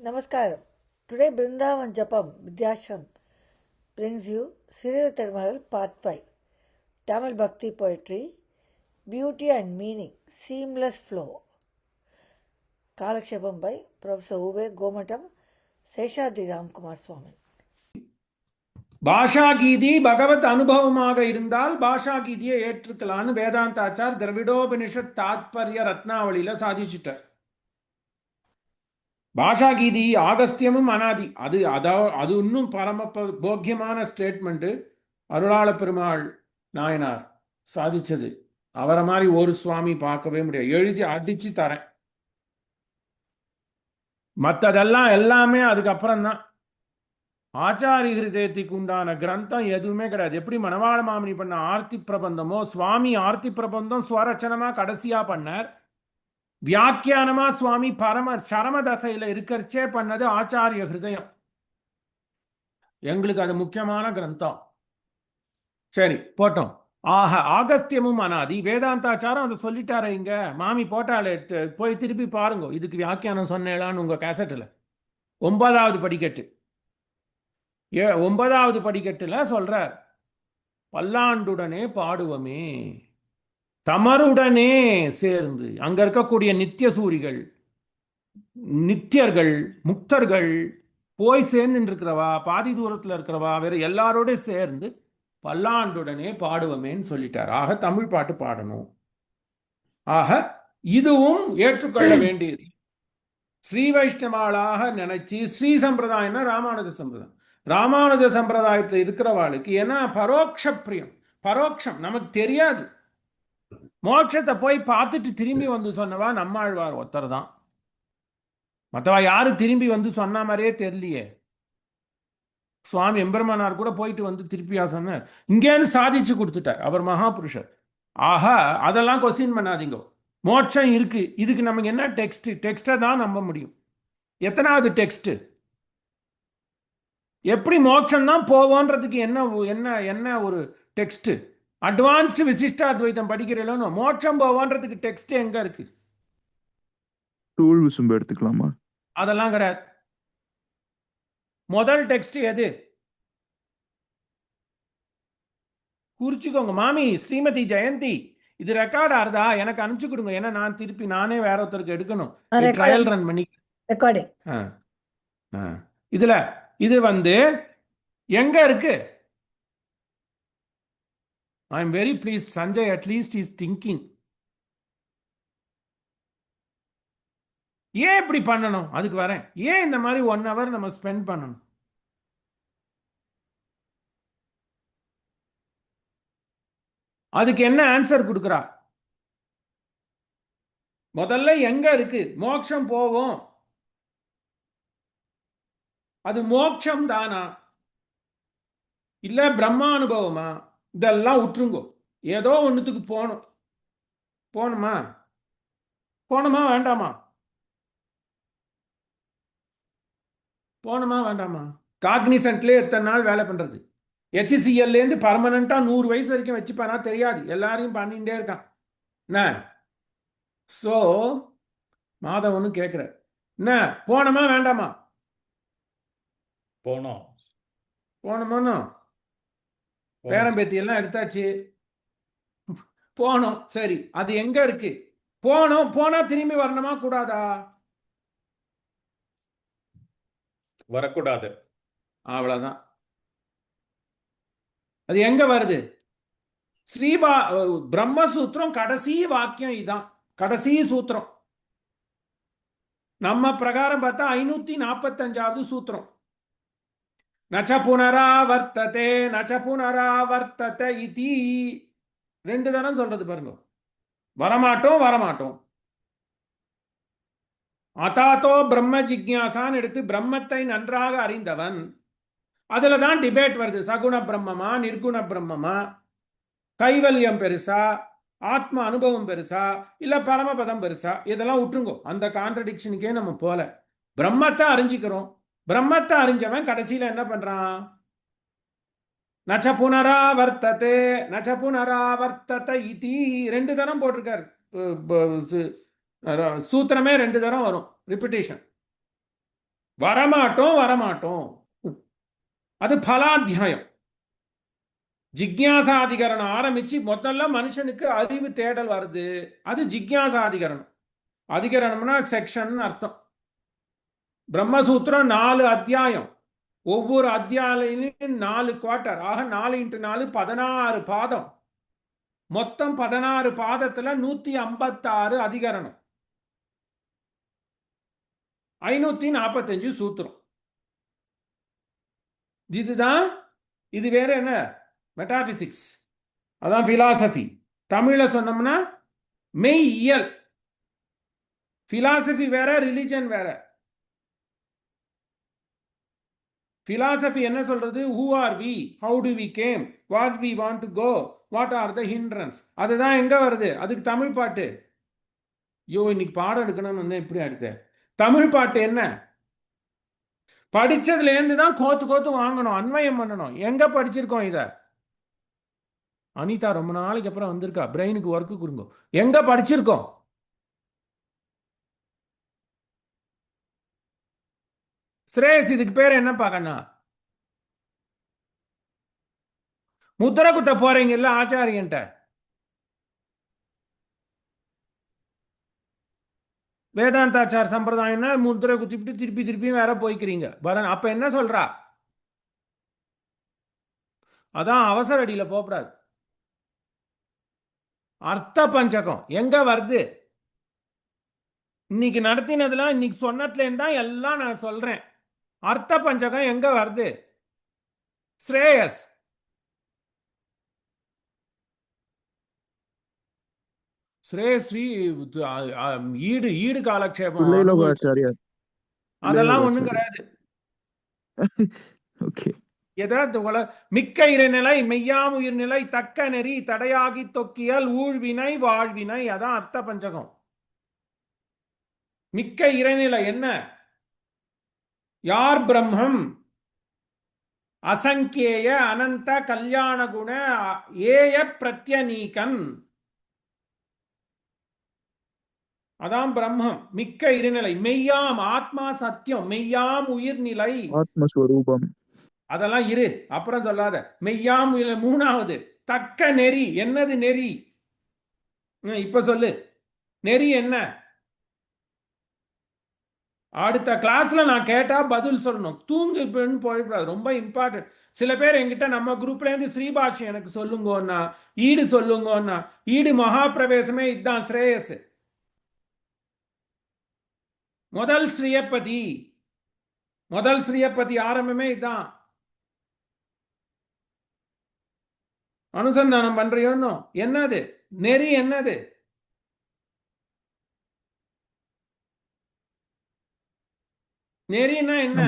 Namaskaram. Today Brindavan Japam Vidyashram brings you Siriya Termal Part 5 Tamil Bhakti Poetry Beauty and Meaning Seamless Flow Kalakshepam by Professor Uve Gomatam Seshadri Ramkumar Swami. பாஷா கீதி பகவத் அனுபவமாக இருந்தால் பாஷா கீதியை ஏற்றுக்கலான்னு வேதாந்தாச்சார் திரவிடோபனிஷத் தாத்பரிய ரத்னாவளியில சாதிச்சுட்டார். பாஷா கீதி ஆகஸ்தியமும் அனாதி. அது இன்னும் பரம போக்கியமான statement. Arulala Perumal Nayanar சாதிச்சது. அவரை மாதிரி ஒரு சுவாமி பார்க்கவே முடியாது. எழுதி அடிச்சு தரேன். மற்றதெல்லாம் எல்லாமே அதுக்கப்புறம் தான். ஆச்சாரிய ஹிருதயத்துக்கு உண்டான கிரந்தம் எதுவுமே கிடையாது. எப்படி மணவாள மாமணி பண்ண ஆர்த்தி பிரபந்தமோ, சுவாமி ஆர்த்தி பிரபந்தம் ஸ்வரச்சனமா கடைசியா பண்ணார். வியாக்கியானமா சுவாமி சரம தசையில இருக்கிறச்சே பண்ணது ஆச்சாரிய ஹிருதயம். எங்களுக்கு அது முக்கியமான கிரந்தம். சரி போட்டோம். ஆகஸ்தியமும் அனாதி. வேதாந்தாச்சாரம் அதை சொல்லிட்டாரு. இங்க மாமி போட்டாலே போய் திருப்பி பாருங்க. இதுக்கு வியாக்கியானம் சொன்னேலான்னு உங்க கேசட்ல 9வது படிக்கட்டு 9வது படிக்கட்டுல சொல்றார். பல்லாண்டுடனே பாடுவமே, தமருடனே சேர்ந்து. அங்க இருக்கக்கூடிய நித்திய சூரிகள், நித்தியர்கள், முக்தர்கள் போய் சேர்ந்து இருக்கிறவா, பாதி தூரத்தில் இருக்கிறவா, வேற எல்லாரோட சேர்ந்து பல்லாண்டுடனே பாடுவமேன்னு சொல்லிட்டார். ஆக தமிழ் பாட்டு பாடணும். ஆக இதுவும் ஏற்றுக்கொள்ள வேண்டியது. ஸ்ரீ வைஷ்ணவாளாக நினைச்சு, ஸ்ரீ சம்பிரதாயம்னா ராமானுஜ சம்பிரதாயம். ராமானுஜ சம்பிரதாயத்தில் இருக்கிறவாளுக்கு ஏன்னா பரோட்ச பிரியம். பரோட்சம் நமக்கு தெரியாது. மோட்சத்தை போய் பார்த்துட்டு திரும்பி வந்து சொன்னவா நம்மாழ்வார் ஒருத்தர் தான். மற்றவா யாரும் திரும்பி வந்து சொன்ன மாதிரியே தெரியலையே. சுவாமி எம்பெருமானார் கூட போயிட்டு வந்து திருப்பியா சொன்னார். இங்கேன்னு சாதிச்சு கொடுத்துட்டார். அவர் மகாபுருஷர். ஆக அதெல்லாம் கொஸ்டின் பண்ணாதீங்க. மோட்சம் இருக்கு. இதுக்கு நமக்கு என்ன டெக்ஸ்ட்? டெக்ஸ்டை தான் நம்ப முடியும். எத்தனாவது டெக்ஸ்ட்? எப்படி மோட்சம் தான் போவோன்றதுக்கு என்ன என்ன என்ன ஒரு டெக்ஸ்ட்? அட்வான்ஸ்டு விசிஷ்டாத்வைத்தம் படிக்கிறீங்களோ, மோட்சம் போவோன்றதுக்கு டெக்ஸ்ட் எங்க இருக்கு? டூல் விசும்பு எடுத்துக்கலாமா? அதெல்லாம் கிடையாது. முதல் டெக்ஸ்ட் எது? குறிச்சுக்கோங்க மாமி. ஸ்ரீமதி ஜெயந்தி, இது ரெக்கார்ட் ஆறுதா? எனக்கு அனுப்பிச்சு கொடுங்க. ஏன்னா நான் திருப்பி நானே வேற ஒருத்தருக்கு எடுக்கணும். ட்ரையல் ரன் பண்ணி ரெக்கார்டிங். இதுல இது வந்து எங்க இருக்கு? I am very pleased. Sanjay at least is thinking. ஏன் இப்படி பண்ணணும்? அதுக்கு வரேன். ஏன் இந்த மாதிரி 1 hour நம்ம ஸ்பெண்ட் பண்ணணும்? அதுக்கு என்ன ஆன்சர் கொடுக்குறா? முதல்ல எங்க இருக்கு? மோட்சம் போவோம். அது மோட்சம் தானா இல்ல பிரம்மானுபவமா? இதெல்லாம் விட்டுருங்கோ. ஏதோ ஒன்னுத்துக்கு போகணும். போகணுமா? போகணுமா வேண்டாமா? போகணுமா வேண்டாமா? காக்னிசன்ட்லேயே எத்தனை நாள் வேலை பண்றது? HCLலேருந்து பர்மனண்டா 100 வயசு வரைக்கும் வச்சுப்பானா தெரியாது. எல்லாரையும் பண்ணிட்டே இருக்கான். என்ன சோ மாதவனு கேட்கிற என்ன போனோமா வேண்டாமா? போனோம். போனோமோ? பேரம்பேத்தி எல்லாம் எடுத்தாச்சு. போனோம். சரி, அது எங்க இருக்கு? போனோம். போனா திரும்பி வரணுமா கூடாதா? வரக்கூடாது. அவ்வளவுதான். அது எங்க வருது? பிரம்மசூத்திரம் கடைசி வாக்கியம் இதான். கடைசி சூத்திரம். நம்ம பிரகாரம் பார்த்தா 545வது சூத்திரம். நச்ச புனராவர்த்ததே நச்ச புனராவர்த்தத இதி 2 தரம் சொல்றது பாருங்க. வரமாட்டோம் வரமாட்டோம். அதாத்தோ பிரம்ம ஜிக்யாசான்னு எடுத்து பிரம்மத்தை நன்றாக அறிந்தவன். அதுல தான் டிபேட் வருது. சகுண பிரம்மமா நிர்குண பிரம்மமா, கைவல்யம் பெருசா, ஆத்ம அனுபவம் பெருசா, இல்ல பரமபதம் பெருசா? இதெல்லாம் விட்டுருங்கோ. அந்த கான்ட்ரடிக்ஷனுக்கே நம்ம போல. பிரம்மத்தை அறிஞ்சிக்கிறோம். பிரம்மத்தை அறிஞ்சவன் கடைசியில என்ன பண்றான்? நச்ச புனராவர்த்ததே நச்ச புனராவர்த்தத இதி 2 தரம் போட்டிருக்காரு. சூத்திரமே 2 தரம் வரும். ரிப்பிட்டேஷன். வரமாட்டோம் வரமாட்டோம். அது பலாத்தியாயம். ஜிக்ஞாசாதிகரணம் ஆரம்பிச்சு முதல்ல மனுஷனுக்கு அறிவு தேடல் வருது, அது ஜிக்ஞாசாதிகரணம். அதிகரணம்னா செக்ஷன் அர்த்தம். பிரம்மசூத்திரம் 4 அத்தியாயம், ஒவ்வொரு அத்தியாயிலும் 4 குவார்டர், ஆக 4 × 4 16 பாதம். மொத்தம் 16 பாதத்துல 156 அதிகரணம், 545 சூத்திரம். இதுதான். இது வேற என்ன? மெட்டாபிசிக்ஸ், அதான் பிலாசபி. தமிழ்ல சொன்னோம்னா மெய்யியல். பிலாசபி வேற, ரிலிஜன் வேற. பிலாசபி என்ன சொல்றது? Who are we, how do we came, what we want to go, what are the hindrance. அதுதான் எங்க வருது? அதுக்கு தமிழ் பாட்டு. ஐயோ, இன்னைக்கு பாடம் எடுக்கணும்னு வந்து இப்படி அடுத்த தமிழ் பாட்டு என்ன? படிச்சதுல இருந்து தான் கோத்து கோத்து வாங்கணும், அன்வயம் பண்ணணும். எங்க படிச்சிருக்கோம் இத? அனிதா ரொம்ப நாளைக்கு அப்புறம் வந்திருக்கா, பிரெயினுக்கு ஒர்க்கு கொடுங்க. எங்க படிச்சிருக்கோம்? ஸ்ரேயஸ், இதுக்கு பேர் என்ன பார்க்கண்ணா? முத்திர குத்த போறீங்கல்ல ஆச்சாரியன்ட்ட, வேதாந்தாச்சார் சம்பிரதாயம்னா முத்திரை குத்திட்டு திருப்பி திருப்பி வேற போய்க்கிறீங்க. அப்ப என்ன சொல்றா? அதான் அவசர அடியில போகக்கூடாது. அர்த்த பஞ்சகம் எங்க வருது? இன்னைக்கு நடத்தினதுலாம், இன்னைக்கு சொன்னதுல இருந்தா எல்லாம் நான் சொல்றேன். அர்த்த பஞ்சகம் எங்க வருது? ஸ்ரேயஸ், ஸ்ரீ ஈடு ஈடு காலக்ஷேபம் அனுபவிச்சு பிள்ளைலோகாச்சாரியார். அதெல்லாம் ஒண்ணும் கிடையாது. ஓகே. ஏதாவது மிக்க இறைநிலை, மெய்யாம் உயிர்நிலை, தக்க நெறி, தடையாகி தொக்கியல், ஊழ்வினை வாழ்வினை, அதான் அர்த்த பஞ்சகம். மிக்க இறைநிலை என்ன? யார் பிரம்மம்? அசங்கேய அனந்த கல்யாண குண ஏய பிரத்யநீகன், அதான் பிரம்மம். மிக்க இறைநிலை, மெய்யாம் ஆத்மா சத்தியம், மெய்யாம் உயிர்நிலை, ஆத்மஸ்வரூபம். அதெல்லாம் இரு, அப்புறம் சொல்லாத. மெய்யாம் உயிர். மூணாவது தக்க நெறி. என்னது நெறி? இப்ப சொல்லு, நெறி என்ன? அடுத்த கிளாஸ்ல நான் கேட்டா பதில் சொல்லணும். தூங்கு போயிடக்கூடாது, ரொம்ப இம்பார்ட்டன்ட். சில பேர் என்கிட்ட நம்ம குரூப்ல இருந்து ஸ்ரீபாஷி எனக்கு சொல்லுங்கன்னா, ஈடு சொல்லுங்கன்னா, ஈடு மகா பிரவேசமே இதுதான். ஸ்ரேயஸ் முதல் ஸ்ரீயப்பதி, முதல் ஸ்ரீயப்பதி ஆரம்பமே இதுதான். அனுசந்தானம் பண்றியோன்னு. என்னது நெறி? என்னது நெறினா என்ன?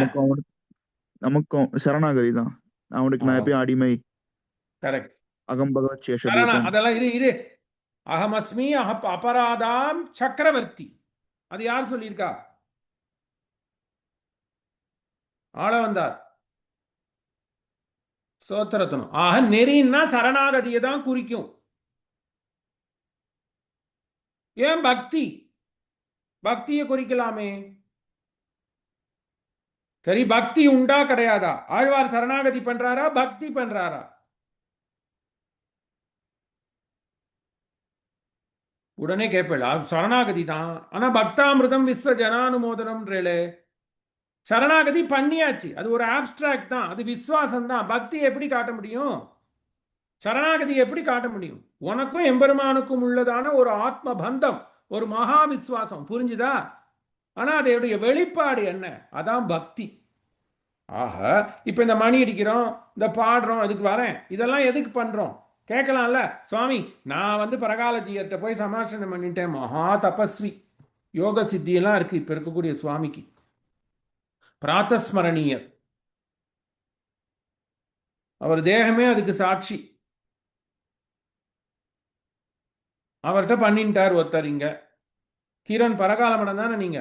நமக்கும் சரணாகதி தான். அவனுக்கு நான் எப்பயும் அடிமை. கரெக்ட். அகம்பகவத் சேஷபூதம். அதெல்லாம் இரு இரு. அகமஸ்மி அபராதாம் சக்கரவர்த்தி, அது யார் சொல்லியிருக்கா? ஆள வந்தார் சோத்திரத்தனும். ஆக நெறின்னா சரணாகதியை தான் குறிக்கும். ஏன் பக்தி? பக்தியை குறிக்கலாமே. சரி, பக்தி உண்டா கிடையாதா? ஆழ்வார் சரணாகதி பண்றாரா, பக்தி பண்றாரா? உடனே கேட்பேளா, சரணாகதி தான். ஆனா பக்தாமிருதம் விஸ்வ ஜனானுமோதனம். சரணாகதி பண்ணியாச்சு, அது ஒரு ஆப்ஸ்ட்ராக்ட் தான், அது விசுவாசம் தான். பக்தி எப்படி காட்ட முடியும்? சரணாகதி எப்படி காட்ட முடியும்? உனக்கும் எம்பெருமானுக்கும் உள்ளதான ஒரு ஆத்ம பந்தம், ஒரு மகா விசுவாசம், புரிஞ்சுதா? ஆனா அதோடைய வெளிப்பாடு என்ன? அதான் பக்தி. ஆக இப்ப இந்த மணி அடிக்கிறோம், இந்த பாடுறோம், அதுக்கு வரேன். இதெல்லாம் எதுக்கு பண்றோம்? கேட்கலாம்ல, சுவாமி நான் வந்து பரகாலஜியர்கிட்ட போய் சமாசனம் பண்ணிட்டேன், மகா தபஸ்வி, யோக சித்தியெல்லாம் இருக்கு இப்ப இருக்கக்கூடிய சுவாமிக்கு, பிராத்தஸ்மரணீயர், அவர் தேகமே அதுக்கு சாட்சி. அவர்கிட்ட பண்ணிட்டார் ஒருத்தர். இங்க கிரண் பரகால மடம் தானே நீங்க,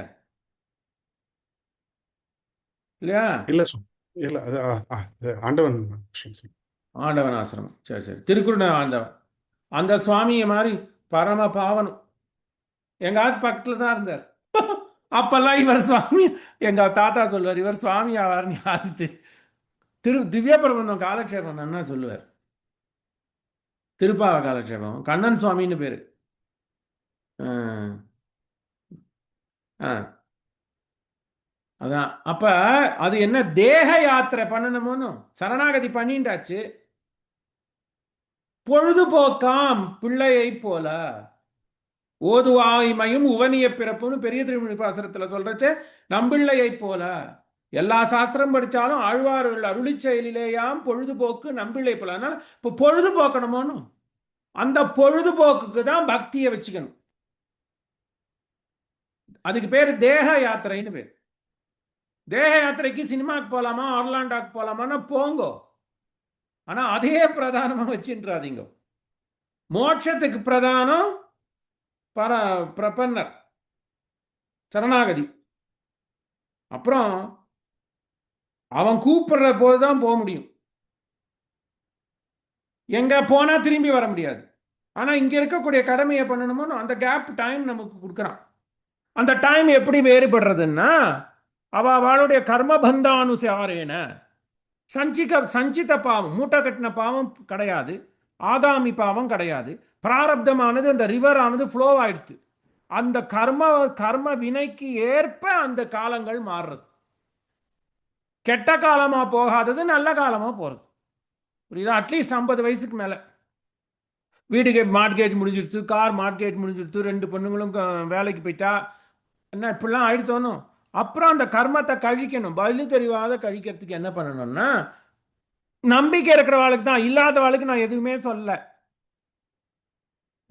இல்லையா? இல்ல சார், இல்ல அது ஆண்டவன் ஆசிரமம். ஆண்டவன் ஆசிரமம். சரி சரி, திருக்குறள் ஆண்டவன். அந்த சுவாமியை மாதிரி பரம பாவனம் எங்காவது பக்கத்துல தான் இருந்தார். அப்பெல்லாம் இவர் சுவாமி, எங்க தாத்தா சொல்லுவார், இவர் சுவாமி ஆவார்னு யாருக்கு திவ்ய பிரபந்தம் காலக்ஷேபம் என்ன சொல்லுவார், திருப்பாவ காலக்ஷேபம், கண்ணன் சுவாமின்னு பேரு. அதான் அப்ப அது என்ன தேக யாத்திரை பண்ணணுமோன்னு சரணாகதி பண்ணிட்டாச்சு. பொழுதுபோக்காம் பிள்ளையை போல ஓதுவாய்மையும் உவனிய பிறப்புன்னு பெரிய திருமணி பாசனத்துல சொல்றச்சே, நம்பிள்ளையை போல எல்லா சாஸ்திரம் படிச்சாலும் ஆழ்வார்கள் அருளி செயலிலேயாம் பொழுதுபோக்கு நம்பிள்ளை போல. அதனால இப்போ பொழுதுபோக்கணுமோன்னு அந்த பொழுதுபோக்குக்கு தான் பக்தியை வச்சுக்கணும். அதுக்கு பேரு தேக யாத்திரைன்னு பேர். தேக யாத்திரைக்கு சினிமாக்கு போலாமா, ஆர்லாண்டாக்கு போலாமான்னா போங்கோ, ஆனா அதே பிரதானமா வச்சுன்றாதீங்க. மோட்சத்துக்கு பிரதானம் பிரபன்னர் சரணாகதி. அப்புறம் அவன் கூப்பிடுற போதுதான் போக முடியும், எங்க போனா திரும்பி வர முடியாது. ஆனா இங்க இருக்கக்கூடிய கடமையை பண்ணணுமோ அந்த கேப் டைம் நமக்கு கொடுக்குறான். அந்த டைம் எப்படி வேறுபடுறதுன்னா, அவளுடைய கர்மபந்தானுசாரேன சஞ்சித பாவம், மூட்டை கட்டின பாவம் கிடையாது, ஆகாமி பாவம் கிடையாது, பிராரப்தமானது அந்த ரிவர் ஆனது ஃப்ளோ ஆயிடுத்து. அந்த கர்ம வினைக்கு ஏற்ப அந்த காலங்கள் மாறுறது. கெட்ட காலமா போகாதது நல்ல காலமா போறது. புரியுதா? அட்லீஸ்ட் 50 வயசுக்கு மேல வீடுக்கு மார்ட்கேஜ் முடிஞ்சிடுச்சு, கார் மார்ட்கேஜ் முடிஞ்சிடுச்சு, 2 பொண்ணுங்களும் வேலைக்கு போயிட்டா, என்ன இப்படிலாம் ஆயிடுத்தோணும். அப்புறம் அந்த கர்மத்தை கழிக்கணும். பலி தெரியாத கழிக்கிறதுக்கு என்ன பண்ணணும்னா, நம்பிக்கை இருக்கிறவாளுக்கு தான், இல்லாதவாளுக்கு நான் எதுவுமே சொல்ல.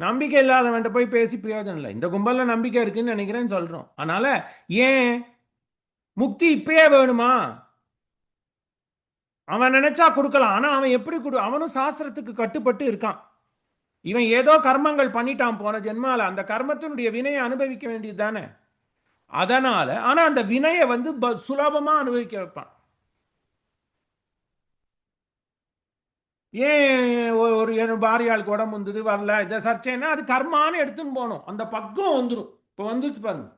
நம்பிக்கை இல்லாதவன்ட்ட போய் பேசி பிரயோஜனம் இல்லை. இந்த கும்பல்ல நம்பிக்கை இருக்குன்னு நினைக்கிறேன்னு சொல்றோம். அதனால ஏன் முக்தி இப்பயே வேணுமா? அவன் நினைச்சா கொடுக்கலாம், ஆனா அவன் எப்படி அவனும் சாஸ்திரத்துக்கு கட்டுப்பட்டு இருக்கான். இவன் ஏதோ கர்மங்கள் பண்ணிட்டான் போன ஜென்மால, அந்த கர்மத்தினுடைய வினையை அனுபவிக்க வேண்டியது தானே. அதனால ஆனா அந்த வினையை சுலபமா அனுபவிக்க வைப்பான். ஏன் ஒரு பாரியாளுக்கு உடம்பு வந்தது வரல, இதை சர்ச்சைன்னா அது கர்மான்னு எடுத்துன்னு போனோம். அந்த பக்கம் வந்துடும். இப்போ வந்துச்சு பாருங்க.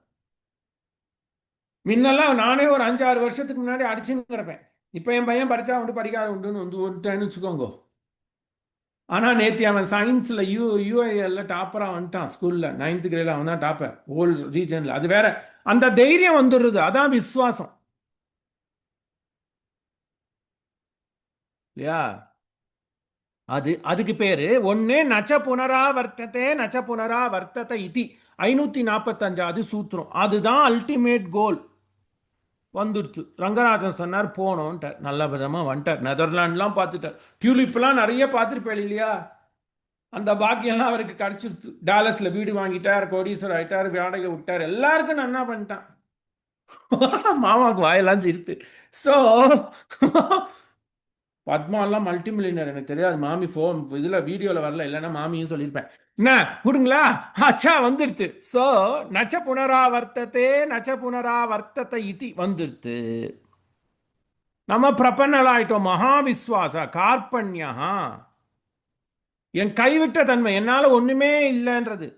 முன்னெல்லாம் நானே ஒரு 5-6 வருஷத்துக்கு முன்னாடி அடிச்சுன்னு கிடப்பேன். இப்போ என் பையன் படிச்சா படிக்காத உண்டுன்னு வந்துட்டேன்னு வச்சுக்கோங்க. ஆனால் நேற்று அவன் சயின்ஸில் யூஐஎல்ல டாப்பராக வந்துட்டான். ஸ்கூலில் 9th கிரேடில் அவன் தான் டாப்பர் ஹோல் ரீஜனில். அது வேற, அந்த தைரியம் வந்துடுறது. அதான் விசுவாசம் இல்லையா? அதுக்கு பேரு ஒன்னு நச்ச புனரா வர்த்தத்தை இதி 545வது சூத்திரம். அதுதான் அல்டிமேட் கோல். வந்துடுச்சு. ரங்கராஜன் சொன்னார் போனோன்ட்டார். நல்ல விதமாக வந்துட்டார். நெதர்லாண்ட்லாம் பார்த்துட்டார். டியூலிப்லாம் நிறைய பார்த்துருப்பேன் இல்லையா? அந்த பாக்கியெல்லாம் அவருக்கு கிடைச்சிருச்சு. டாலஸில் வீடு வாங்கிட்டார், கோடீஸ்வரர் ஆயிட்டார், வாடகை விட்டார், எல்லாருக்கும் நன்னா பண்ணிட்டான். மாமாவுக்கு வாயெல்லாம் சிரிப்பு. ஸோ பத்மாலாம் மல்டி மில்லியனர். எனக்கு தெரியாது, மாமி ஃபோன் இதில் வீடியோவில் வரல, இல்லைன்னா மாமியும் சொல்லியிருப்பேன். என்ன விடுங்களா? ஆச்சா வந்துடுத்து. ஸோ நச்ச புனராவர்த்தத்தை இதி வந்துடுத்து. நம்ம பிரபன்னலாயிட்டோம். மகாவிஸ்வாச கார்பண்யா, என் கைவிட்ட தன்மை, என்னால ஒண்ணுமே இல்லைன்றது.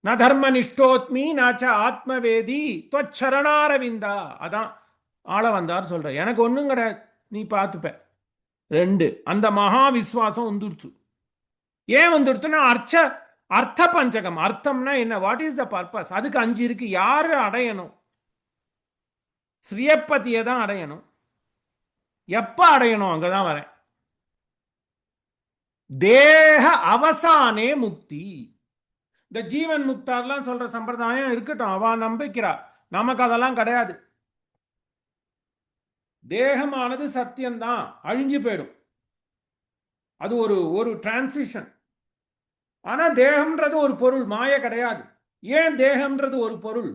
ந தர்ம நிஷ்டோத்மி நாச்ச ஆத்மவேதி தொச்சரணாரவிந்தா. அதான் ஆள வந்தார் சொல்ற. எனக்கு ஒன்றும் கிடையாது, நீ பார்த்துப்ப. 2 அந்த மகா விஸ்வாசம் வந்துடுச்சு. ஏன் வந்துடுச்சுன்னா அர்த்த பஞ்சகம். அர்த்தம்னா என்ன? What is the purpose? அதுக்கு 5 இருக்கு. யாரு அடையணும்? ஸ்ரீயப்பதியை தான் அடையணும். எப்ப அடையணும்? அங்கதான் வரேன். தேக அவசானே முக்தி. இந்த ஜீவன் முக்தார்லாம் சொல்ற சம்பிரதாயம் இருக்கட்டும், அவ நம்பிக்கிறா. நமக்கு அதெல்லாம் கிடையாது. தேகமானது சத்தியம்தான், அழிஞ்சு போயிடும். அது ஒரு டிரான்சிஷன். ஆனா தேகம்ன்றது ஒரு பொருள், மாய கிடையாது. ஏன் தேகம்ன்றது ஒரு பொருள்?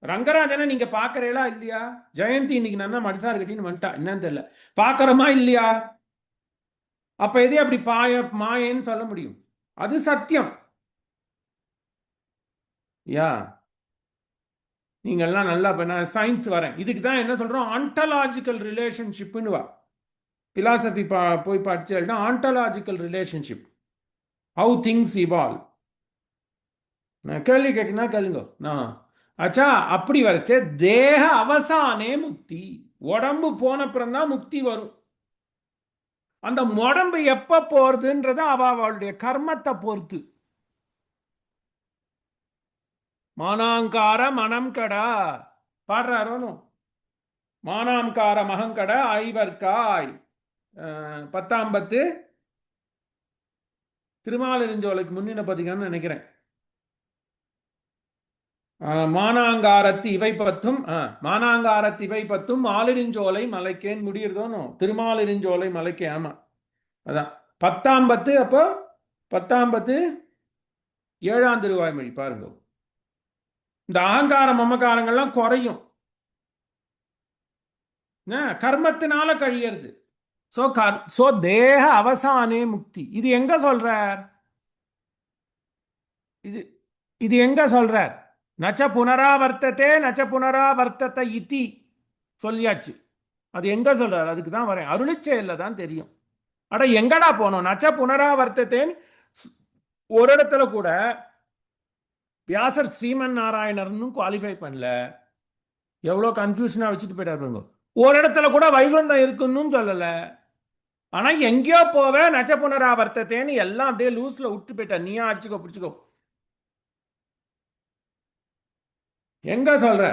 ரங்கராஜனை நீங்க பாக்குறீங்களா இல்லையா? ஜெயந்தி இன்னைக்கு நல்லா மடிசார் கட்டின்னு வந்துட்டா, என்னன்னு தெரியல. பாக்குறோமா இல்லையா? அப்ப எதே அப்படி மாயன்னு சொல்ல முடியும்? அது சத்தியம். யா, நீங்கள்லாம் நல்லா, நான் சயின்ஸ் வரேன். இதுக்கு தான் என்ன சொல்றோம்? ஆன்டலாஜிக்கல் ரிலேஷன்ஷிப்னு வா. பிலாசபி போய் படிச்சா ஆன்டலாஜிக்கல் ரிலேஷன்ஷிப், ஹவு திங்ஸ் இவால்வ். நான் கேள்வி கேட்டீங்கன்னா கேளுங்க நான் ஆச்சா அப்படி வரைச்சே தேக அவசானே முக்தி. உடம்பு போனப்புறம் தான் முக்தி வரும். அந்த உடம்பு எப்ப போறதுன்றத அவளுடைய கர்மத்தை பொறுத்து. மானாங்கார மனம் கடா பாடுறாரோனும். மானாம்கார மகங்கட ஐவர்காய் 10 திருமாலிருஞ்சோலைக்கு முன்னின பதிகம்னு நினைக்கிறேன். மானாங்காரத்து இவை பத்தும் மானாங்காரத்து இவை பத்தும் மாலிருஞ்சோலை மலைக்கேன்னு முடியறதோனும். திருமாலிருஞ்சோலை மலைக்கே. ஆமா அதான் 10 அப்போ 10 7ஆம் திருவாய்மொழி பாருங்க. இந்த அகங்கார மமகாரங்கள்லாம் குறையும், கர்மத்தினால கழியறது. சோ தேக அவசானே முக்தி. இது எங்க சொல்றார்? இது எங்க சொல்றார்? நச்ச புனராவர்த்தத்தே நச்ச புனராவர்த்தத இதி சொல்லியாச்சு. அது எங்க சொல்றார்? அதுக்கு தான் வரேன். அருளிச்செயல்ல தான் தெரியும். அட எங்கடா போனோம்? நச்ச புனராவர்த்தத்தேன்னு ஒரு இடத்துல கூட வியாசர் ஸ்ரீமன் நாராயணர்னு குவாலிஃபை பண்ணல. எவ்வளோ கன்ஃபியூஷனா வச்சுட்டு போயிட்டாரு. ஒரு இடத்துல கூட வைகுந்தம் இருக்குன்னு சொல்லல. ஆனா எங்கேயோ போவ நச்ச புனராவர்த்தத்தேன்னு எல்லாம் அப்படியே லூஸ்ல விட்டு போயிட்ட. நீயா அடிச்சுக்கோ பிடிச்சுக்கோ. எங்க சொல்ற?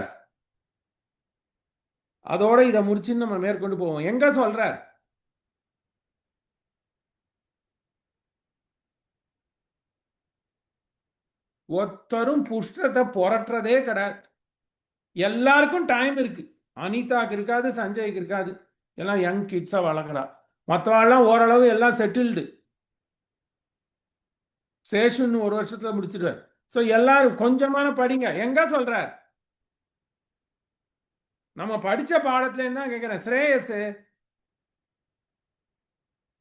அதோட இதை முடிச்சுன்னு நம்ம மேற்கொண்டு போவோம். எங்க சொல்ற? ஒருத்தரும் புஷ்டத்தை புரட்டுறதே கிடையாது. எல்லாருக்கும் டைம் இருக்கு. அனிதாக்கு இருக்காது, சஞ்சய்க்கு இருக்காது. எல்லாம் யங் கிட்ஸா வளர்க்குறா. மற்றவாள்லாம் ஓரளவு எல்லாம் செட்டில்டு. சேஷன் 1 வருஷத்துல முடிச்சிடுவார். ஸோ எல்லாரும் கொஞ்சமான படிங்க. எங்க சொல்றார்? நம்ம படிச்ச பாடத்துல இருந்தா கேட்கிறேன். ஸ்ரேயஸ்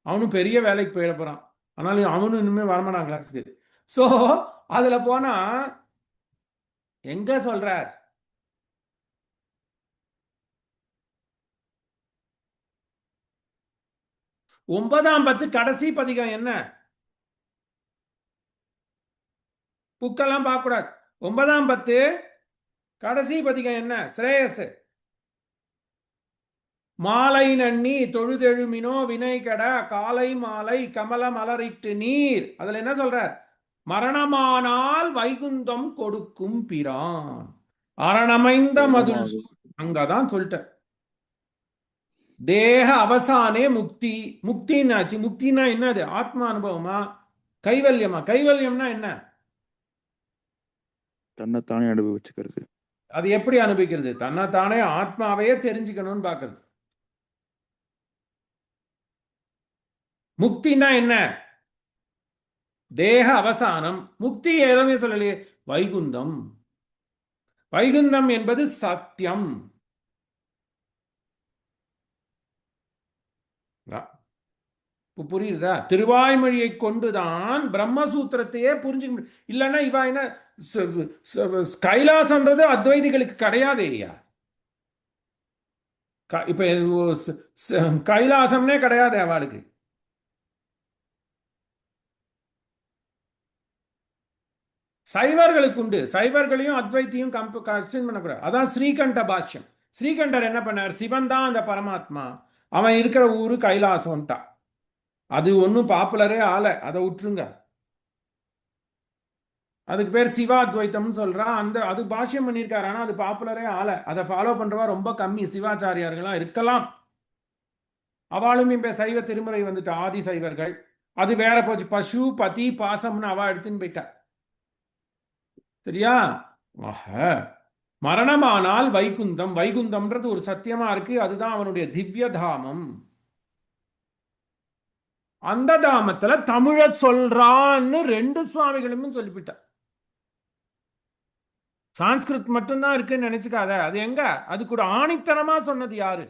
அவனும் பெரிய வேலைக்கு போயிட போறான். ஆனாலும் அவனும் இனிமே வரமாட்டான் கிளாஸுக்கு. ஸோ அதுல போனா எங்க சொல்றார்? ஒன்பதாம் 10 கடைசி பதிகம் என்ன? புக்கெல்லாம் பார்க்க கூடாது. 9ஆம் 10 கடைசி பதிகம் என்ன? ஸ்ரேயஸ் மாலை நன்னி தொழுதெழுமினோ வினை கட காலை மாலை கமல மலரிட்டு நீர். அதுல என்ன சொல்றார்? மரணமானால் வைகுந்தம் கொடுக்கும் பிரான் அரணமைந்த மதுள். அங்கதான் சொல்லிட்ட. தேக அவசானே முக்தி. முக்தின்னாச்சு. முக்தினா என்னது? ஆத்மா அனுபவமா கைவல்யமா? கைவல்யம்னா என்ன? தன்னைத்தானே அனுபவிச்சுக்கிறது. அது எப்படி அனுபவிக்கிறது? தன்னைத்தானே ஆத்மாவையே தெரிஞ்சுக்கணும்னு பாக்குறது. முக்தினா என்ன? தேக அவசானம். முக்தி எதுவுமே சொல்லலையே. வைகுந்தம். வைகுந்தம் என்பது சத்தியம். புரியுதா? திருவாய்மொழியை கொண்டுதான் பிரம்மசூத்திரத்தையே புரிஞ்சுக்க முடியும். இல்லைன்னா இவா என்ன கைலாசம்ன்றது அத்வைதிகளுக்கு கிடையாது ஐயா. இப்ப கைலாசம்னே கிடையாது அவளுக்கு. சைவர்களுக்கு உண்டு. சைவர்களையும் அத்வைத்தையும் கன்சிடர் பண்ணக்கூடாது. அதான் ஸ்ரீகண்ட பாஷ்யம். ஸ்ரீகண்டர் என்ன பண்ணார்? சிவன் தான் அந்த பரமாத்மா. அவன் இருக்கிற ஊரு கைலாசம்ட்டா. அது ஒன்றும் பாப்புலரே ஆல. அதை விட்டுருங்க. அதுக்கு பேர் சிவாத்வைத்தம்னு சொல்றான். அது பாஷ்யம் பண்ணியிருக்காரு. ஆனா அது பாப்புலரே ஆல. அதை ஃபாலோ பண்றவா ரொம்ப கம்மி. சிவாச்சாரியார்களா இருக்கலாம். அவளும் இப்ப சைவ திருமுறை வந்துட்டு ஆதி சைவர்கள். அது வேற போச்சு. பசு பதி பாசம்னு அவ எடுத்துன்னு போயிட்டா. சரியா? மரணமானால் வைகுந்தம். வைகுந்தம்ன்றது ஒரு சத்தியமா இருக்கு. அதுதான் அவனுடைய திவ்ய தாமம். அந்த தாமத்துல தமிழ சொல்றான்னு 2 சுவாமிகளும் சொல்லிவிட்ட. சான்ஸ்கிருத் மட்டும்தான் இருக்குன்னு நினைச்சுக்காத. அது எங்க? அது கூட ஆணித்தனமா சொன்னது யாரு?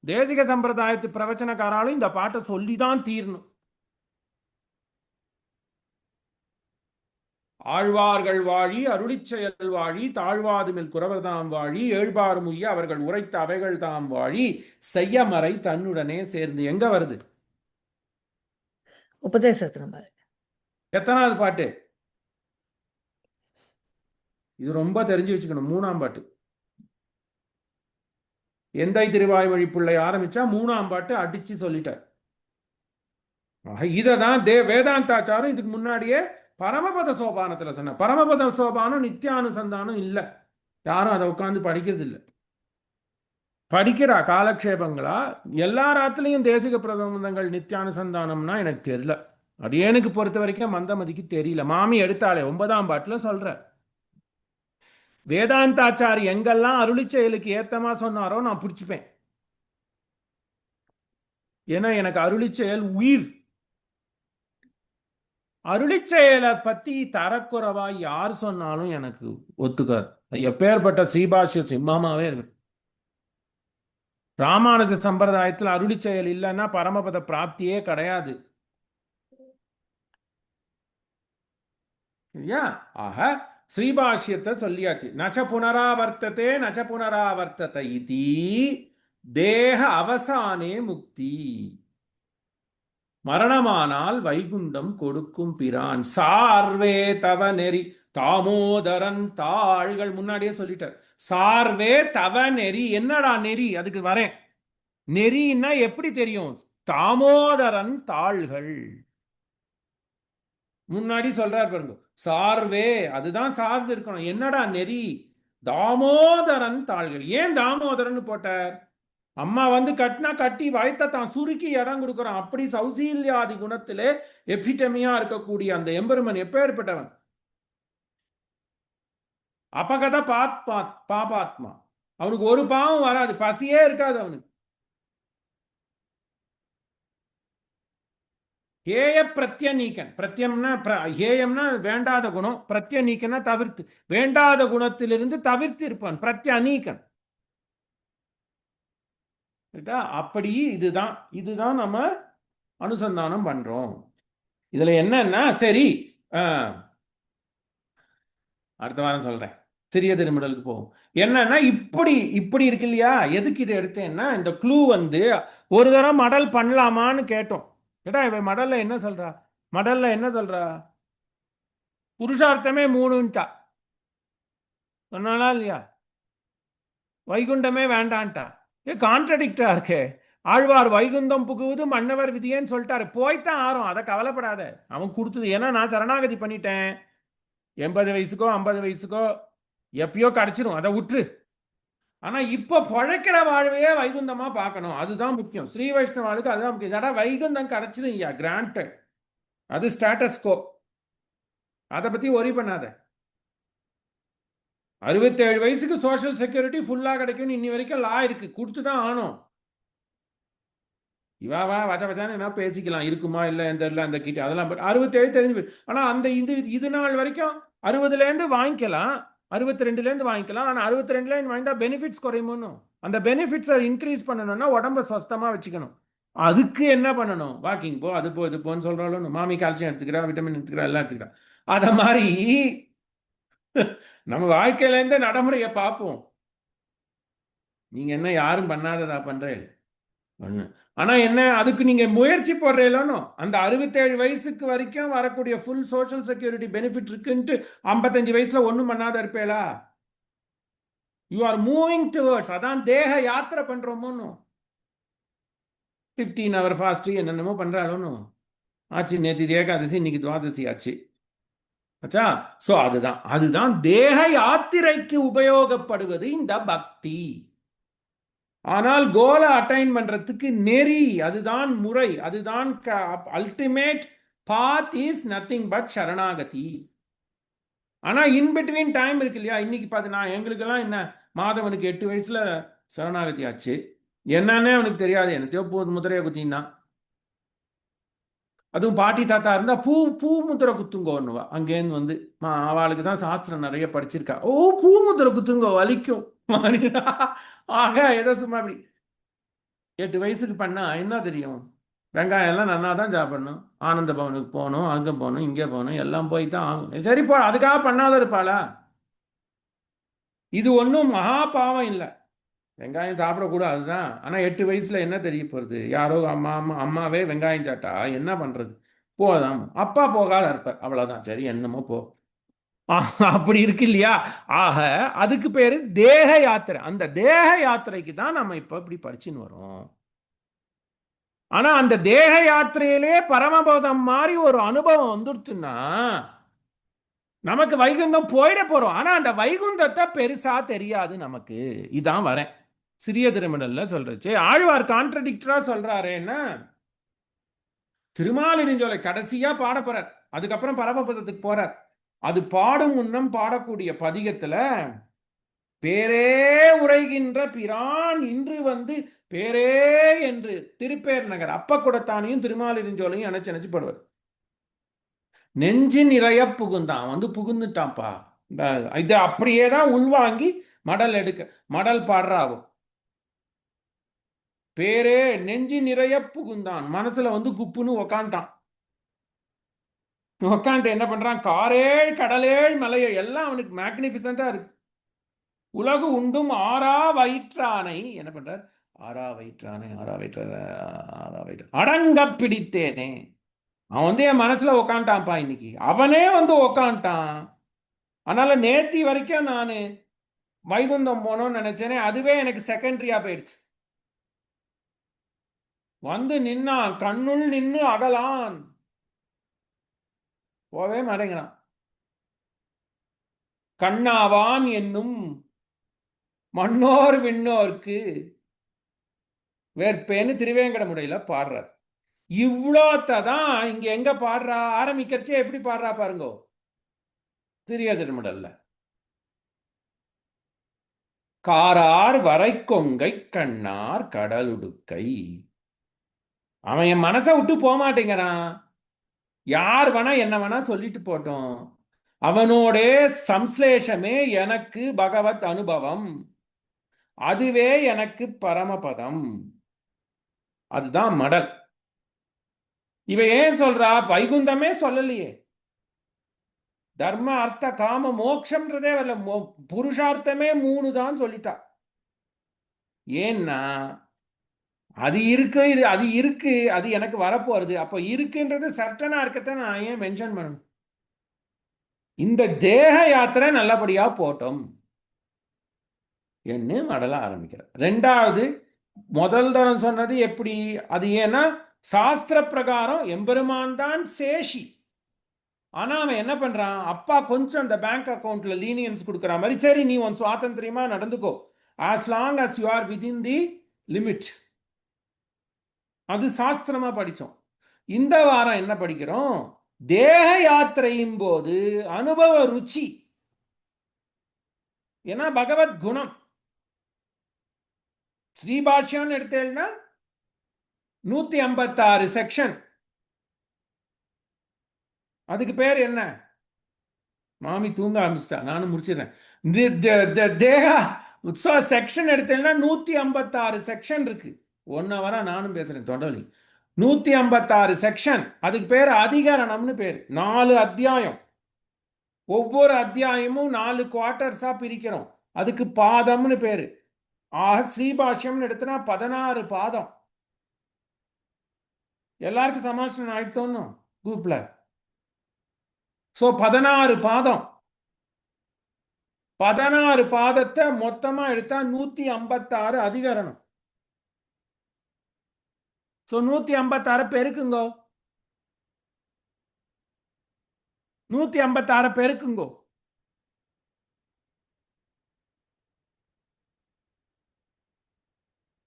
தேசிக சம்பிரதாயத்து பிரவச்சனக்காராலும் இந்த பாட்டை சொல்லிதான் தீரணும். ஆழ்வார்கள் வாழி அருளிச்செயல் வாழி தாழ்வாதுமில் குறவர்தாம் வாழி ஏழ்பாரும் உய்ய அவர்கள் உரைத்த அவைகள் தாம் வாழி செய்யமறை தன்னுடனே சேர்ந்து. எங்க வருது? உபதேச திருமலை. எத்தனாவது பாட்டு? இது ரொம்ப தெரிஞ்சு வச்சுக்கணும். 3ஆம் பாட்டு எந்தை திருவாய்மொழி பிள்ளை ஆரம்பிச்சா 3ஆம் பாட்டு அடிச்சு சொல்லிட்டார். இதை தான் வேதாந்தாச்சாரம் இதுக்கு முன்னாடியே பரமபத சோபானத்துல சொன்ன. பரமபத சோபானம் நித்தியானுசந்தானம் இல்லை, யாரும் அதை உட்காந்து படிக்கிறது இல்லை. படிக்கிறா காலக்ஷேபங்களா. எல்லா ராத்திலையும் தேசிக பிரபந்தங்கள் நித்தியானுசந்தானம்னா எனக்கு தெரியல. அது எனக்கு பொறுத்த வரைக்கும் மந்தமதிக்கு தெரியல. மாமி எடுத்தாலே 9ஆம் பாட்டுல சொல்ற. வேதாந்தாச்சாரி எங்கெல்லாம் அருளி செயலுக்கு ஏத்தமா சொன்னாரோ நான் பிடிச்சுப்பேன். ஏன்னா எனக்கு அருளி செயல் உயிர். அருளி செயலை பத்தி தரக்குறைவா யார் சொன்னாலும் எனக்கு ஒத்துக்காது. எப்பேற்பட்ட ஸ்ரீபாஷ்ய சிம்மமாவே இருக்கு. ராமானுஜ சம்பிரதாயத்தில் அருளி செயல் இல்லைன்னா பரமபத பிராப்தியே கிடையாது. ஆக ஸ்ரீபாஷ்யத்தை சொல்லியாச்சு. நச்ச புனராவர்த்ததே நச்ச புனராவர்த்தத இதி தேக அவசானே முக்தி. மரணமானால் வைகுண்டம் கொடுக்கும் பிரான். சார்வே தவ நெறி தாமோதரன் தாள்கள். முன்னாடியே சொல்லிட்டார். சார்வே தவ நெறி. என்னடா நெறி? அதுக்கு வரேன். நெறின்னா எப்படி தெரியும்? தாமோதரன் தாள்கள் முன்னாடி சொல்றார் பாருங்க. சார்வே, அதுதான் சார்ந்து இருக்கணும். என்னடா நெறி? தாமோதரன் தாள்கள். ஏன் தாமோதரன் போட்டார்? அம்மா வந்து கட்டினா கட்டி வயத்தை தான் சுருக்கி இடம் கொடுக்குறான். அப்படி சௌசீல்யாதி குணத்திலே எபிட்டமியா இருக்கக்கூடிய அந்த எம்பெருமன் எப்பேற்பட்டவன்? அபகத பாபாத்மா. அவனுக்கு ஒரு பாவம் வராது, பசியே இருக்காது அவனுக்கு. ஹேய பிரத்யநீக்கன். பிரத்யம்னா ஹேயம்னா வேண்டாத குணம், பிரத்யநீக்கனா தவிர்த்து, வேண்டாத குணத்திலிருந்து தவிர்த்து இருப்பான் பிரத்யநீக்கன். அப்படி இதுதான் நம்ம அனுசந்தானம் பண்றோம். இதுல என்னன்னா, சரி அடுத்த வாரம் சொல்றேன். சிறிய திருமடலுக்கு போகும். என்னன்னா இப்படி இருக்கு இல்லையா? எதுக்கு இதை எடுத்தேன்னா, இந்த க்ளூ வந்து ஒரு தடவை மடல் பண்ணலாமான்னு கேட்டோம். கேட்டா இவன் மடல்ல என்ன சொல்றா? புருஷார்த்தமே 3ன்ட்டா சொன்னாலா இல்லையா? வைகுண்டமே வேண்டான்ட்டா. கான்ட்ரடிக்டா இருக்கே. ஆழ்வார் வைகுந்தம் புகுவது மன்னவர் விதியேன்னு சொல்லிட்டாரு. போய்த்தான் ஆறும், அதை கவலைப்படாத. அவன் கொடுத்தது. ஏன்னா நான் சரணாகதி பண்ணிட்டேன். 80 வயசுக்கோ 50 வயசுக்கோ எப்பயோ கிடைச்சிரும், அதை விட்டுரு. ஆனா இப்ப பழைக்கிற வாழ்வையே வைகுந்தமா பார்க்கணும், அதுதான் முக்கியம். ஸ்ரீ வைஷ்ணவாளுக்கு அதுதான் முக்கியம். வைகுந்தம் கிடைச்சிரும் ஐயா, கிராண்டட். அது ஸ்டேட்டஸ்கோ, அதை பத்தி ஒரி பண்ணாத. 67 வயசுக்கு சோஷியல் செக்யூரிட்டி ஃபுல்லா கிடைக்கும் இன்னி வரைக்கும் லா இருக்கு, கொடுத்துதான் ஆனும். இவா வச்சான்னு என்ன பேசிக்கலாம், இருக்குமா இல்லை தெரியல அந்த கிட்ட அதெல்லாம். பட் 67 தெரிஞ்சு. ஆனா அந்த இது நாள் வரைக்கும் 60லேருந்து வாங்கிக்கலாம், 62லேருந்து வாங்கிக்கலாம். ஆனா 62லேருந்து வாங்கிட்டா பெனிஃபிட்ஸ் குறையுமோ. அந்த பெனிஃபிட்ஸை இன்க்ரீஸ் பண்ணணும்னா உடம்ப ஸ்வஸ்தமா வச்சுக்கணும். அதுக்கு என்ன பண்ணணும்? வாக்கிங் போ, அது போ, இது போன்னு சொல்றாலும். மாமி கால்சியம் எடுத்துக்கிறா, விட்டமின் எடுத்துக்கிறா, எல்லாம் எடுத்துக்கிறா. அத மாதிரி நம்ம வாழ்க்கையிலேருந்து நடைமுறையை பார்ப்போம். நீங்க என்ன யாரும் பண்ணாததா பண்றேன் ஒண்ணு. ஆனா என்ன, அதுக்கு நீங்க முயற்சி போடுறீங்களோ? அந்த 67 வயசுக்கு வரைக்கும் வரக்கூடிய ஃபுல் சோஷியல் செக்யூரிட்டி பெனிஃபிட் இருக்குன்ட்டு 55 வயசுல ஒண்ணும் பண்ணாத இருப்பேளா? You are moving towards. அதான் தேக யாத்திரை பண்றோமோன்னு. 15 hour ஃபாஸ்ட் என்னென்னமோ பண்றாளோன்னு ஆச்சு. நேற்று ஏகாதசி, இன்னைக்கு துவாதசி ஆச்சு. ஆச்சா? சோ அதுதான் தேக யாத்திரைக்கு உபயோகப்படுவது இந்த பக்தி. ஆனால் கோலை அட்டைன் பண்றதுக்கு நெறி, அதுதான் முறை, அதுதான் ultimate path is nothing but சரணாகதி. ஆனா இன்பிட்வீன் டைம் இருக்கு இல்லையா? இன்னைக்கு பார்த்து நான் எங்களுக்கெல்லாம் என்ன, மாதவனுக்கு 8 வயசுல சரணாகதி ஆச்சு. என்னன்னே அவனுக்கு தெரியாது. என்னத்தையோ முதிரைய குத்தின்னா, அதுவும் பாட்டி தாத்தா இருந்தா பூ முத்திரை குத்துங்கோன்னுவா. அங்கேருந்து வந்து அவளுக்கு தான் சாஸ்திரம் நிறைய படிச்சிருக்கா. ஓ, பூ முத்திரை குத்துங்கோ வலிக்கும். ஆக எதை சும்மா அப்படி 8 வயசுக்கு பண்ணா என்ன தெரியும்? வெங்காயம் எல்லாம் நன்னா தான் சாப்பிடணும். ஆனந்த பவனுக்கு போகணும், அங்கே போகணும், இங்கே போகணும், எல்லாம் போய் தான் ஆகணும். சரி போ, அதுக்காக பண்ணாத இருப்பாளா? இது ஒன்றும் மகா பாவம் இல்லை, வெங்காயம் சாப்பிடக்கூடாது அதுதான். ஆனால் 8 வயசுல என்ன தெரிய போகிறது? யாரோ அம்மாவே வெங்காயம் சாட்டா என்ன பண்ணுறது? போதான். அப்பா போகாத இருப்பார், அவ்வளோதான். சரி என்னமோ போ. அப்படி இருக்கு இல்லையா? ஆக அதுக்கு பேரு தேக யாத்திரை. அந்த தேக யாத்திரைக்கு தான் நம்ம இப்ப இப்படி படிச்சுன்னு வரோம். ஆனா அந்த தேக யாத்திரையிலே பரமபதம் மாதிரி ஒரு அனுபவம் வந்துடுத்துன்னா நமக்கு வைகுந்தம் போயிட போறோம். ஆனா அந்த வைகுந்தத்தை பெருசா தெரியாது நமக்கு. இதான் வரேன் சிறிய திருமணல்ல சொல்றச்சு. ஆழ்வார் கான்ட்ரடிக்டரா சொல்றாருன்னா, திருமாலிருஞ்சோலை கடைசியா பாட போறார், அதுக்கப்புறம் பரமபதத்துக்கு போறார். அது பாடும் முன்னம் பாடக்கூடிய பதிகத்துல பேரே உரைகின்ற பிரான் இன்று வந்து பேரே என்று திருப்பேர் நகர் அப்ப கூடத்தானையும் திருமாலிருஞ்சோலையும் அணைச்சு அணைச்சு பாடுவார். நெஞ்சு நிறைய புகுந்தான், வந்து புகுந்துட்டான்ப்பா. இது அப்படியே தான் உள்வாங்கி மடல் எடுக்க மடல் பாடுறாவும். பேரே நெஞ்சு நிறைய புகுந்தான், மனசுல வந்து குப்புன்னு உக்காண்டான். உக்காண்டு என்ன பண்றான், காரேழ் கடலேழ் மலையே எல்லாம் அவனுக்கு மேக்னிபிசண்டா இருக்கு. உலகு உண்டும் ஆறா வயிற்றானை என்ன பண்றார், ஆறா வயிற்றானை ஆறா வயிற்று அடங்க பிடித்தேனே. அவன் வந்து என் மனசுல உக்காண்டான்ப்பா, இன்னைக்கு அவனே வந்து உக்காண்டான். அதனால நேத்தி வரைக்கும் நான் வைகுந்தம் போனோம்னு நினைச்சேனே, அதுவே எனக்கு செகண்டரியா போயிடுச்சு. வந்து நின்னான், கண்ணுள் நின்னு அகலான், போவே மாட்டேங்கிறான். கண்ணாவான் என்னும் மண்ணோர் விண்ணோர்க்கு வேற்பேன்னு திருவேங்கடமுடையில பாடுறார். இவ்வளோத்தான் இங்க எங்க பாடுறா, ஆரம்பிக்கிறச்சே எப்படி பாடுறா பாருங்க சிறிய திருமடல்ல. காரார் வரைக்கொங்கை கண்ணார் கடலுடுக்கை. அவன் என் மனசை விட்டு போக மாட்டேங்கிறான். யார் வேணா என்ன வேணா சொல்லிட்டு போட்டோம், அவனோட சம்ஸ்லேஷமே எனக்கு பகவத் அனுபவம், அதுவே எனக்கு பரமபதம். அதுதான் மடல். இவ ஏன் சொல்றா, வைகுந்தமே சொல்லலையே, தர்ம அர்த்த காம மோட்சம்ன்றதே வரல, புருஷார்த்தமே 3 தான் சொல்லிட்டா. ஏன்னா அது இருக்கு, அது இருக்கு, அது எனக்கு வரப்போறது. அப்போ இருக்குன்றது சர்டனா இருக்கத்தான் நான் ஏன் மென்ஷன் பண்ணணும். இந்த தேக யாத்திரை நல்லபடியா போட்டோம் என்ன மடல ஆரம்பிக்கிறார். ரெண்டாவது, முதல் தரம் சொன்னது எப்படி, அது ஏன்னா சாஸ்திர பிரகாரம் எம்பெருமான் தான் சேஷி. ஆனா அவன் என்ன பண்றான், அப்பா கொஞ்சம் அந்த பேங்க் அக்கௌண்ட்ல லீனியன்ஸ் கொடுக்குற மாதிரி, சரி நீ உன் சுவாதந்திரியமா நடந்துக்கோ, as long as you are within the limit. அது சாஸ்திரமா படிச்சோம். இந்த வாரம் என்ன படிக்கிறோம், தேக யாத்திரையின் போது அனுபவ ருச்சி. ஏன்னா பகவத் குணம். ஸ்ரீபாஷ்யம் எடுத்தேன்னா 156 செக்ஷன். அதுக்கு பேர் என்ன, மாமி தூங்க ஆரம்பிச்சிட்டா, நானும் முடிச்சிடறேன். தேக உற்சவ செக்ஷன் எடுத்தேன்னா 156 செக்ஷன் இருக்கு. 1 hour நானும் பேசுறேன் தொண்டவலி. 156 செக்ஷன். அதுக்கு பேர் அதிகரணம்னு பேர். 4 அத்தியாயம், ஒவ்வொரு அத்தியாயமும் 4 குவார்டர்ஸா பிரிக்கிறோம், அதுக்கு பாதம்னு பேரு. ஆக ஸ்ரீபாஷ்யம் எடுத்தனா 16 பாதம். எல்லாருக்கும் சமாசனம் ஆயிடுத்தோன்னு குரூப்ல. சோ 16 பாதம், 16 பாதத்தை மொத்தமா எடுத்தா 156 அதிகரணம். சோ 156 பெருக்குங்கோ, 156 பெருக்குங்கோ.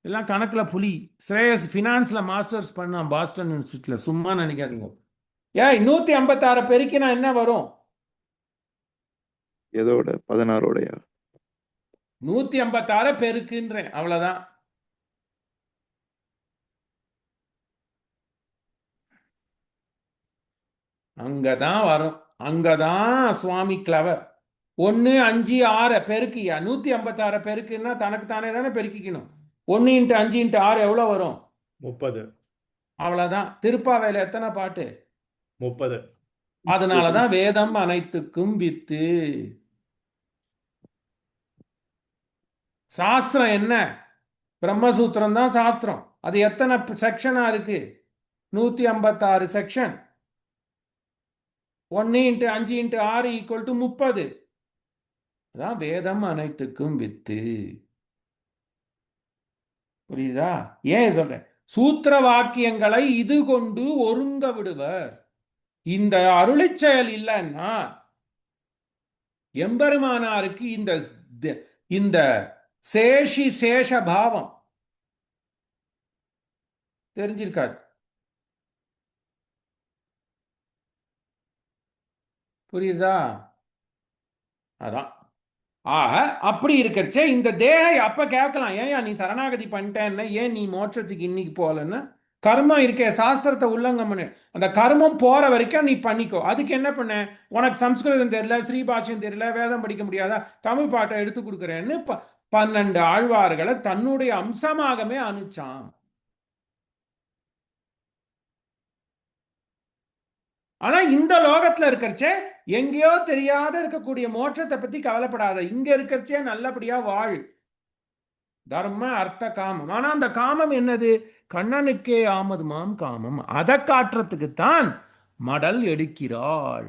எல்லாம் கணக்குல புலி. ஸ்ரேயஸ் பினான்ஸ்ல மாஸ்டர்ஸ் பண்ணான் பாஸ்டன் இன்ஸ்டியூட்ல, சும்மா நினைக்காதீங்க. ஏன் 156 பெருக்கினா என்ன வரும், எதோட 16ஓடயா? 156 பெருக்குன்றேன், அவ்வளவுதான். அங்கதான் வரும், அங்கதான் சுவாமி கிளவர். 1 5 6 பெருக்கியா, 156 பெருக்குன்னா தனக்கு தானே தானே பெருக்கிக்கணும். 1 × 5 × 6 எவ்வளவு வரும், 30. அவ்வளவுதான். திருப்பாவையில எத்தனை பாட்டு, 30. அதனாலதான் வேதம் அனைத்துக்கும் வித்து. சாஸ்திரம் என்ன, பிரம்மசூத்திரம் தான் சாஸ்திரம். அது எத்தனை செக்ஷனா இருக்கு, 156 செக்ஷன். 1 × 5 × 6 = 30. அதான் வேதம் அனைத்துக்கும் வித்து. புரியுதா? ஏன் சொல்றேன்? சூத்திர வாக்கியங்களை இது கொண்டு ஒருங்க விடுவர். இந்த அருளிச் செயல் இல்லைன்னா எம்பெருமானாருக்கு இந்த சேஷ பாவம் தெரிஞ்சிருக்காது. புரியுதா? அதான். ஆக அப்படி இருக்கிறச்சே இந்த தேகை அப்ப கேட்கலாம், ஏன் நீ சரணாகதி பண்ணிட்டேன்னு, ஏன் நீ மோட்சத்துக்கு இன்னைக்கு போகலன்னு? கர்மம் இருக்கே, சாஸ்திரத்தை உள்ளங்கம் பண்ணு. அந்த கர்மம் போற வரைக்கும் நீ பண்ணிக்கோ. அதுக்கு என்ன பண்ண? உனக்கு சம்ஸ்கிருதம் தெரியல, ஸ்ரீபாஷ்யம் தெரியல, வேதம் படிக்க முடியாதா, தமிழ் பாட்டை எடுத்து கொடுக்குறேன்னு 12 ஆழ்வார்களை தன்னுடைய அம்சமாகவே அனுப்பிச்சான். ஆனா இந்த லோகத்துல இருக்கிறச்சே எங்கேயோ தெரியாத இருக்கக்கூடிய மோட்சத்தை பத்தி கவலைப்படாத. இங்க இருக்கிறச்சே நல்லபடியா வாழ். தர்ம அர்த்த காமம். ஆனா அந்த காமம் என்னது? கண்ணனுக்கே ஆமதுமாம் காமம். அதை காட்டுறதுக்குத்தான் மடல் எடுக்கிறாள்.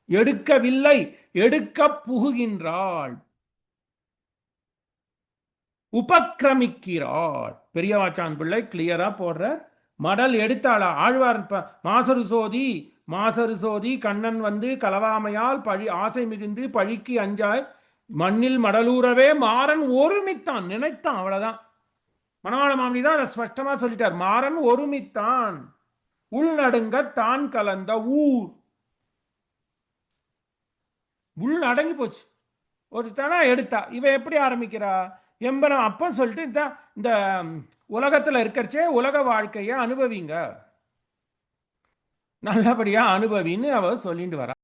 எடுக்கவில்லை, எடுக்க புகுகின்றாள், உபக்கிரமிக்கிறாள். பெரியவாச்சான் பிள்ளை கிளியரா போடுற. மடல் எடுத்தாளா? ஆழ்வார் மாசரு சோதி கண்ணன் வந்து கலவாமையால் ஆசை மிகுந்து பழிக்கு அஞ்சாய் மண்ணில் மடலூரவே மாறன் ஒருமித்தான் நினைத்தான். அவ்வளவுதான். மணவாள மாமணி தான் அதை ஸ்பஷ்டமா சொல்லிட்டார். மாறன் ஒருமித்தான், உள்நடுங்க தான் கலந்த ஊர். உள் அடங்கி போச்சு. ஒரு தனா எடுத்தா. இவ எப்படி ஆரம்பிக்கிறா? எம்பரம் அப்ப சொல்லிட்டு இந்த உலகத்துல இருக்கிறச்சே உலக வாழ்க்கைய அனுபவிங்க, நல்லபடியா அனுபவின்னு அவ சொல்லிட்டு வரா.